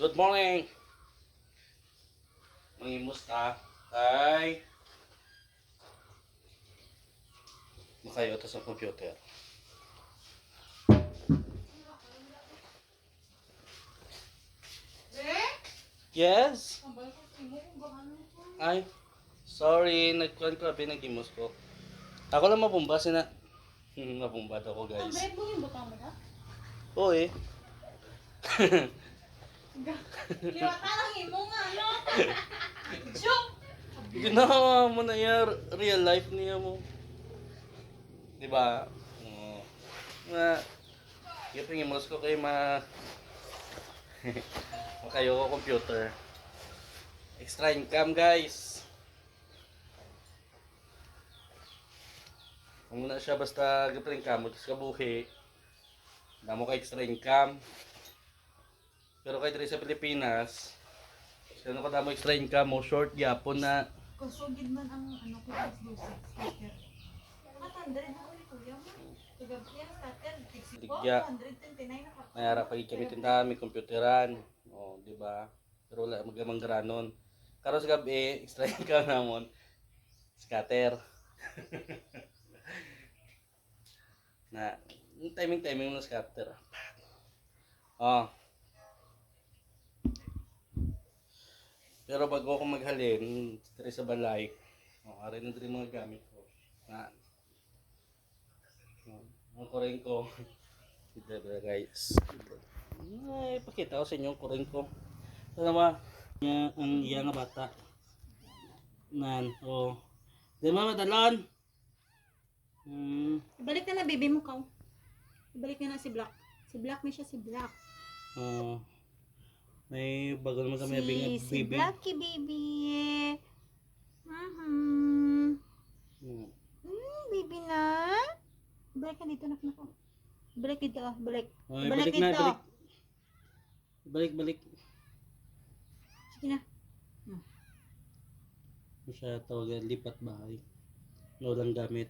Good morning! Mangimusta kay makayoto sa computer. Yes? Ay, sorry, nagkuhan ko abi nagimos ko. Ako lang mabumba sina. Mabumba ako Ang guys. bread mo yung butang mo na? Oo eh. Liwa ka lang imo nga, no? Joke! Ginawa mo na yan, real life niya mo. Diba? Oo. Na, yung pangimos ko kay makayo ko computer. Extra income guys. Kung na siya basta gapring income, tapos kabuhi. Damo ka extra income. Pero kay diri sa Pilipinas, sino ko damo extra income mo, short gyapon na. Kusugid man ang ano ko is dosage starter. Matandre na ulit kuya mo. Kagabi ang starter, Ligya. 129 na pa. Mayara pag gamitin ta may computeran. Oh, di ba? Pero wala magamang granon. Karon sa gabi, extra income namon. Scatter. Na timing ng scatter. Oh. Pero bago ako maghalin, diri sa balay, ari na diri mga gamit ko. Na. Ang kuring ko. Ito ba guys? Ay, pakita ko sa inyo ang kuring ko. Ano ba? Ang iya nga bata. Nan, oh. Di ba madalon? Ibalik na na baby mo ka. Ibalik na na si Black. Si Black na siya si Black. Oh. May bago naman kami Si baby. Blacky baby. Baby na. Balik ka dito nak nako. Balik dito ah, balik. Ay, Balik balik na, dito. balik. Sige na. Siya tawagan lipat bahay. Walang gamit.